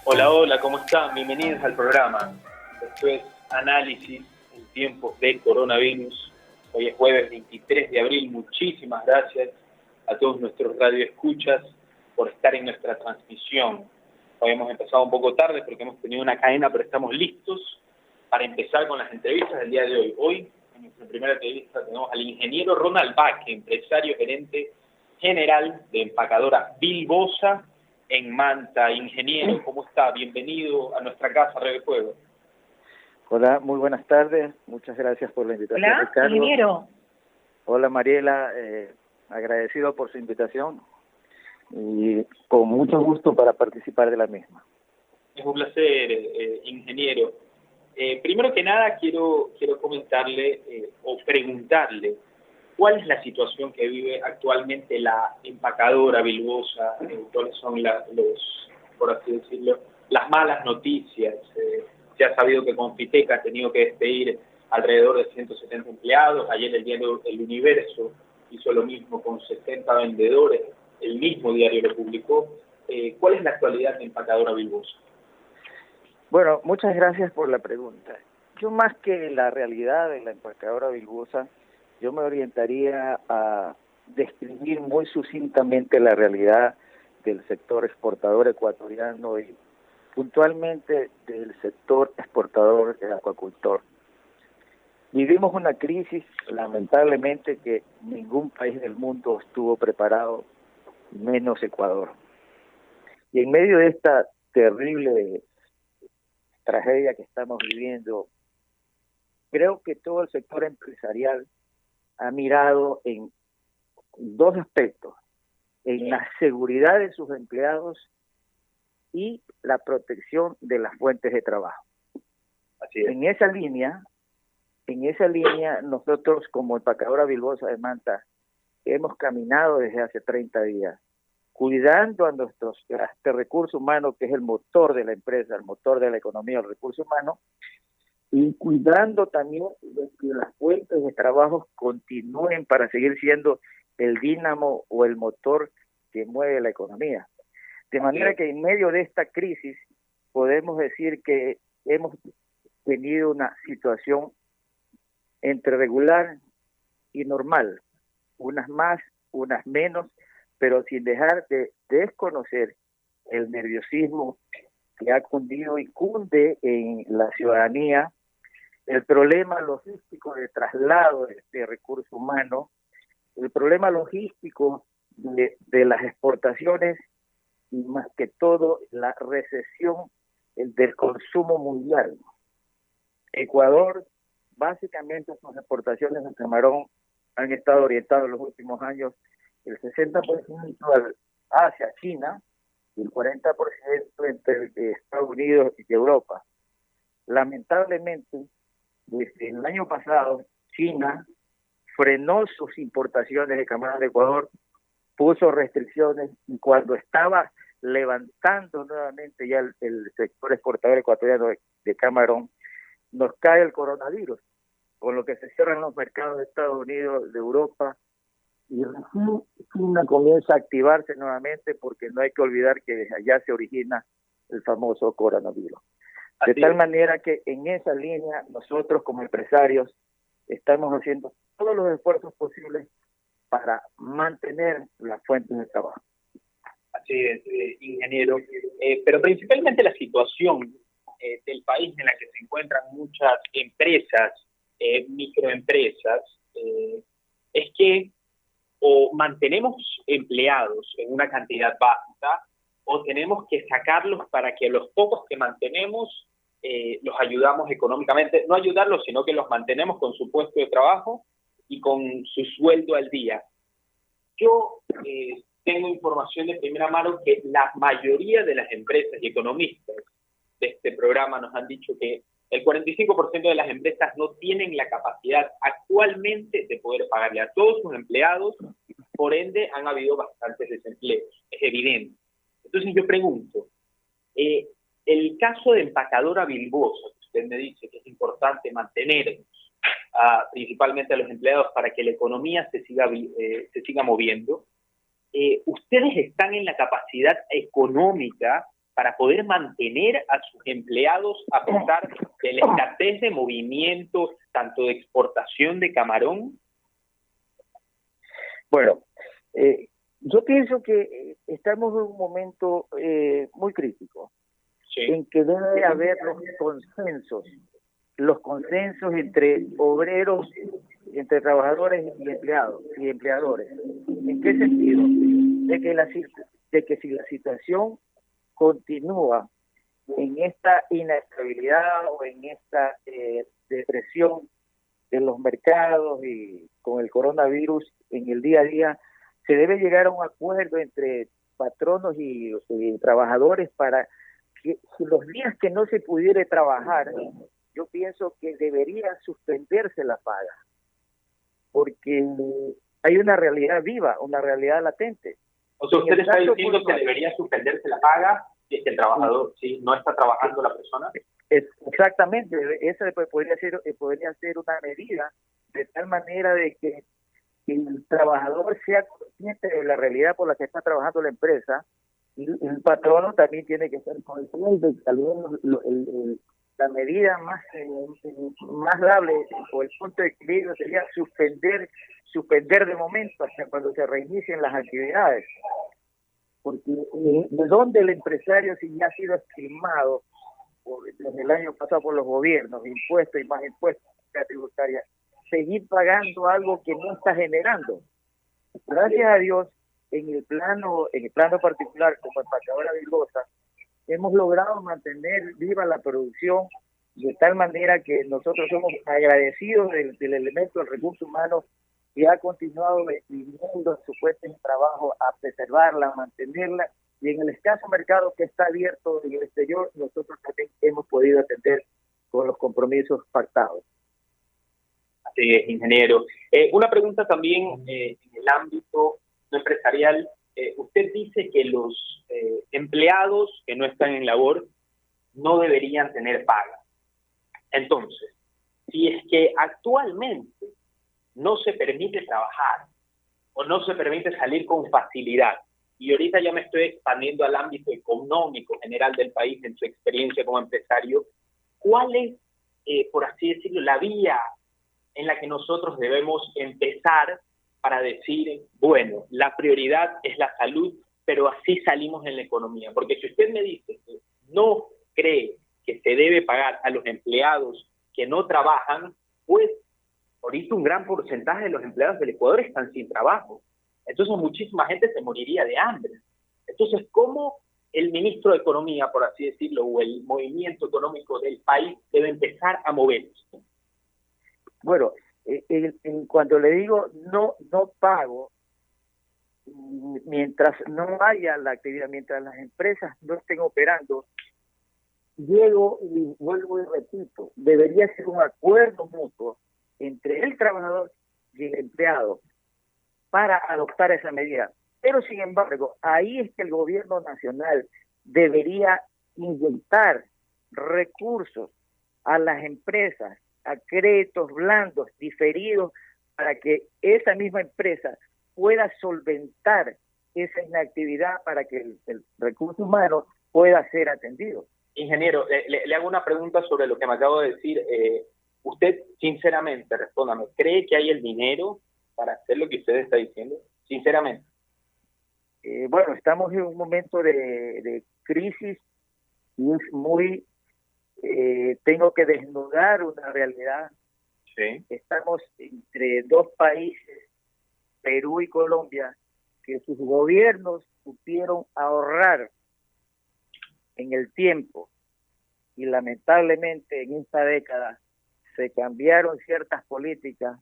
Hola, hola, ¿cómo están? Bienvenidos al programa. Esto es Análisis en tiempos de coronavirus. Hoy es jueves 23 de abril. Muchísimas gracias a todos nuestros radioescuchas por estar en nuestra transmisión. Hoy hemos empezado un poco tarde porque hemos tenido una cadena, pero estamos listos para empezar con las entrevistas del día de hoy. Hoy, en nuestra primera entrevista, tenemos al ingeniero Ronald Baque, empresario gerente general de empacadora Bilbosa en Manta. Ingeniero, ¿cómo está? Bienvenido a nuestra casa, Red de Fuego. Hola, muy buenas tardes. Muchas gracias por la invitación, Hola, Ricardo. ingeniero. Hola, Mariela. Agradecido por su invitación y con mucho gusto para participar de la misma. Es un placer, ingeniero. Primero que nada, quiero comentarle o preguntarle cuál es la situación que vive actualmente la empacadora Bilbosa, cuáles son por así decirlo, las malas noticias. Se ha sabido que Confitec ha tenido que despedir alrededor de 170 empleados. Ayer el diario El Universo hizo lo mismo con 60 vendedores. El mismo diario lo publicó. ¿Cuál es la actualidad de empacadora Bilbosa? Bueno, muchas gracias por la pregunta. Yo más que la realidad de la empacadora Bilbosa, yo me orientaría a describir muy sucintamente la realidad del sector exportador ecuatoriano y puntualmente del sector exportador del acuacultor. Vivimos una crisis, lamentablemente, que ningún país del mundo estuvo preparado, menos Ecuador. Y en medio de esta terrible tragedia que estamos viviendo, creo que todo el sector empresarial ha mirado en dos aspectos: en la seguridad de sus empleados y la protección de las fuentes de trabajo. Así es. En esa línea, nosotros como empacadora Bilbosa de Manta hemos caminado desde hace 30 días, cuidando a este recurso humano que es el motor de la empresa, el motor de la economía, el recurso humano, y cuidando también de que las fuentes de trabajo continúen para seguir siendo el dínamo o el motor que mueve la economía. De manera que en medio de esta crisis podemos decir que hemos tenido una situación entre regular y normal, unas más, unas menos, pero sin dejar de desconocer el nerviosismo que ha cundido y cunde en la ciudadanía, el problema logístico de traslado de recursos humanos, el problema logístico de las exportaciones y más que todo la recesión del consumo mundial. Ecuador, básicamente sus exportaciones de camarón han estado orientadas en los últimos años el 60% hacia China y el 40% entre Estados Unidos y Europa. Lamentablemente, desde el año pasado, China frenó sus importaciones de camarón de Ecuador, puso restricciones, y cuando estaba levantando nuevamente ya el sector exportador ecuatoriano de camarón, nos cae el coronavirus, con lo que se cierran los mercados de Estados Unidos, de Europa, y recién China comienza a activarse nuevamente, porque no hay que olvidar que desde allá se origina el famoso coronavirus. De tal manera que en esa línea nosotros como empresarios estamos haciendo todos los esfuerzos posibles para mantener las fuentes de trabajo. Así es, ingeniero. Pero principalmente la situación del país en la que se encuentran muchas empresas, microempresas, es que o mantenemos empleados en una cantidad básica o tenemos que sacarlos para que los pocos que mantenemos los ayudamos económicamente, no ayudarlos, sino que los mantenemos con su puesto de trabajo y con su sueldo al día. Yo tengo información de primera mano que la mayoría de las empresas y economistas de este programa nos han dicho que el 45% de las empresas no tienen la capacidad actualmente de poder pagarle a todos sus empleados, por ende han habido bastantes desempleos, es evidente. Entonces yo pregunto, el caso de empacadora Bilbosa, usted me dice que es importante mantener principalmente a los empleados para que la economía se siga moviendo, ¿ustedes están en la capacidad económica para poder mantener a sus empleados a pesar de la escasez de movimiento, tanto de exportación de camarón? Bueno, yo pienso que estamos en un momento muy crítico, sí, en que debe haber los consensos entre obreros, entre trabajadores y empleados y empleadores. ¿En qué sentido? De que si la situación continúa en esta inestabilidad o en esta depresión en los mercados y con el coronavirus en el día a día, se debe llegar a un acuerdo entre patronos y trabajadores para que los días que no se pudiera trabajar, yo pienso que debería suspenderse la paga, porque hay una realidad viva, una realidad latente. O sea, usted está diciendo que debería suspenderse la paga si es que el trabajador no está trabajando la persona. Exactamente, esa podría ser una medida de tal manera de que el trabajador sea consciente de la realidad por la que está trabajando la empresa, y el patrono también tiene que ser consciente. Tal vez la medida más dable o el punto de equilibrio sería suspender de momento hasta cuando se reinicien las actividades, porque de donde el empresario, si ya ha sido estimado desde el año pasado por los gobiernos, impuestos y más impuestos tributarios, seguir pagando algo que no está generando. Gracias a Dios, en el plano particular, como empacadora Vilgosa, hemos logrado mantener viva la producción de tal manera que nosotros somos agradecidos del elemento del recurso humano que ha continuado viviendo su puesta en trabajo a preservarla, a mantenerla, y en el escaso mercado que está abierto en el exterior, nosotros también hemos podido atender con los compromisos pactados. Así es, ingeniero. Una pregunta también en el ámbito no empresarial. Usted dice que los empleados que no están en labor no deberían tener paga. Entonces, si es que actualmente no se permite trabajar o no se permite salir con facilidad, y ahorita ya me estoy expandiendo al ámbito económico general del país en su experiencia como empresario, ¿cuál es, por así decirlo, la vía en la que nosotros debemos empezar para decir, bueno, la prioridad es la salud, pero así salimos en la economía? Porque si usted me dice que no cree que se debe pagar a los empleados que no trabajan, pues ahorita un gran porcentaje de los empleados del Ecuador están sin trabajo. Entonces muchísima gente se moriría de hambre. Entonces, ¿cómo el ministro de Economía, por así decirlo, o el movimiento económico del país debe empezar a moverse? Bueno, cuando le digo no pago, mientras no haya la actividad, mientras las empresas no estén operando, llego y vuelvo y repito, debería ser un acuerdo mutuo entre el trabajador y el empleado para adoptar esa medida. Pero sin embargo, ahí es que el gobierno nacional debería inyectar recursos a las empresas, a créditos blandos, diferidos, para que esa misma empresa pueda solventar esa inactividad para que el recurso humano pueda ser atendido. Ingeniero, le hago una pregunta sobre lo que me acabo de decir. Usted, sinceramente, respóndame, ¿cree que hay el dinero para hacer lo que usted está diciendo? Sinceramente. Bueno, estamos en un momento de crisis y es muy... tengo que desnudar una realidad. Sí. Estamos entre dos países, Perú y Colombia, que sus gobiernos supieron ahorrar en el tiempo, y lamentablemente en esta década se cambiaron ciertas políticas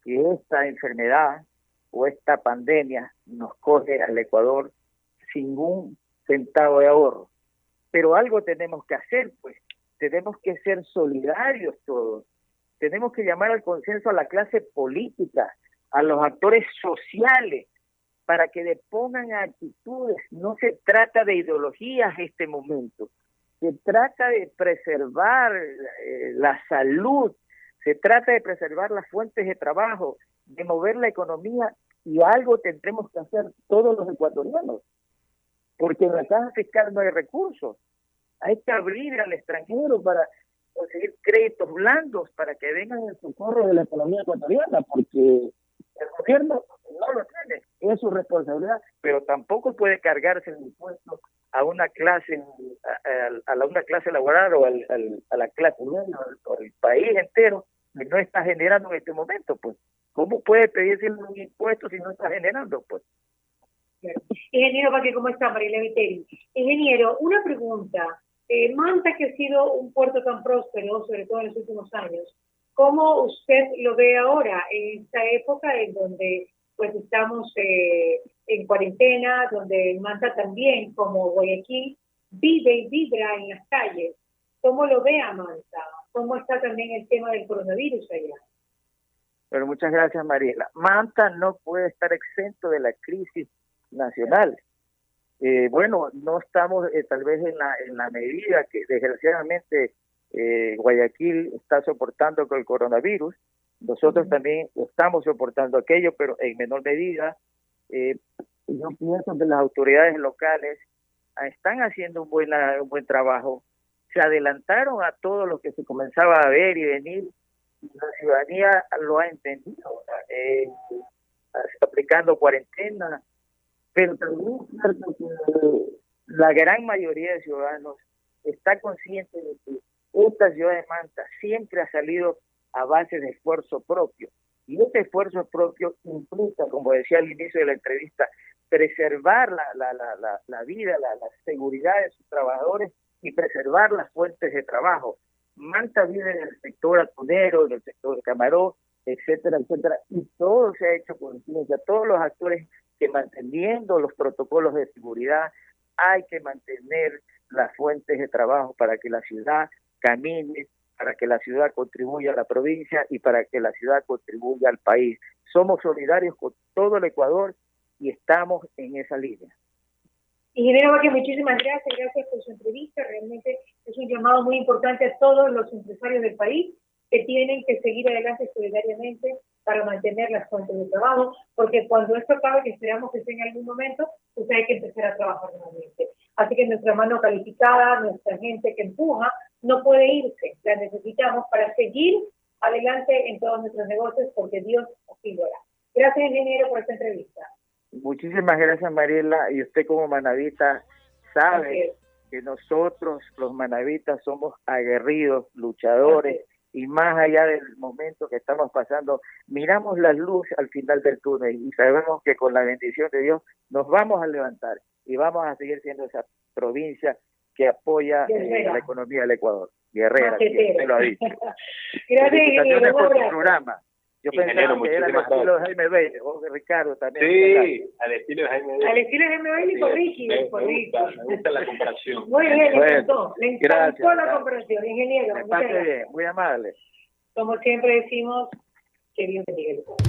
y esta enfermedad o esta pandemia nos coge al Ecuador sin un centavo de ahorro. Pero algo tenemos que hacer, pues. Tenemos que ser solidarios todos. Tenemos que llamar al consenso a la clase política, a los actores sociales, para que le pongan actitudes. No se trata de ideologías en este momento. Se trata de preservar la salud, se trata de preservar las fuentes de trabajo, de mover la economía, y algo tendremos que hacer todos los ecuatorianos. porque en la caja fiscal no hay recursos. Hay que abrir al extranjero para conseguir créditos blandos para que vengan en socorro de la economía ecuatoriana, porque el gobierno no lo tiene, es su responsabilidad, pero tampoco puede cargarse el impuesto a una clase una clase laboral o a la clase media o al país entero que no está generando en este momento. Pues ¿cómo puede pedirse un impuesto si no está generando? Pues Ingeniero Vázquez, ¿cómo está? Mariela Viteri. Ingeniero, una pregunta. Manta, que ha sido un puerto tan próspero, sobre todo en los últimos años, ¿cómo usted lo ve ahora, en esta época en donde pues estamos en cuarentena, donde Manta también, como Guayaquil, vive y vibra en las calles? ¿Cómo lo ve a Manta? ¿Cómo está también el tema del coronavirus allá? Bueno, muchas gracias, Mariela. Manta no puede estar exento de la crisis nacional. Bueno, no estamos tal vez en la medida que desgraciadamente Guayaquil está soportando con el coronavirus. Nosotros también estamos soportando aquello, pero en menor medida. Yo pienso que las autoridades locales están haciendo un buen trabajo. Se adelantaron a todo lo que se comenzaba a ver y venir. La ciudadanía lo ha entendido, aplicando cuarentena, pero también es cierto que la gran mayoría de ciudadanos está consciente de que esta ciudad de Manta siempre ha salido a base de esfuerzo propio. Y ese esfuerzo propio implica, como decía al inicio de la entrevista, preservar la vida, la seguridad de sus trabajadores y preservar las fuentes de trabajo. Manta vive en el sector atunero, en el sector de camarón, etcétera, etcétera, y todo se ha hecho con ciencia, todos los actores que manteniendo los protocolos de seguridad, hay que mantener las fuentes de trabajo para que la ciudad camine, para que la ciudad contribuya a la provincia y para que la ciudad contribuya al país. Somos solidarios con todo el Ecuador y estamos en esa línea. Ingeniero Vázquez, muchísimas gracias por su entrevista. Realmente es un llamado muy importante a todos los empresarios del país que tienen que seguir adelante solidariamente para mantener las fuentes de trabajo, porque cuando esto acabe, que esperamos que sea en algún momento, pues hay que empezar a trabajar nuevamente. Así que nuestra mano calificada, nuestra gente que empuja, no puede irse, la necesitamos para seguir adelante en todos nuestros negocios, porque Dios así lo hará. Gracias, ingeniero, por esta entrevista. Muchísimas gracias, Mariela, y usted como manavita sabe que nosotros los manavitas somos aguerridos, luchadores, y más allá del momento que estamos pasando, miramos la luz al final del túnel y sabemos que con la bendición de Dios nos vamos a levantar y vamos a seguir siendo esa provincia que apoya la economía del Ecuador. Guerrera, usted lo ha dicho. Gracias, ingeniero. Por tu programa. Yo pensaba que era al estilo de Jaime Bailey, o de Ricardo también. Sí, al estilo de Jaime Bailey. Al estilo de Jaime Bailey con Ricky. Me gusta la comparación. Muy bien, le encantó la comparación, ingeniero. Me pase bien, muy amable. Como siempre decimos, que Dios bendiga el pueblo.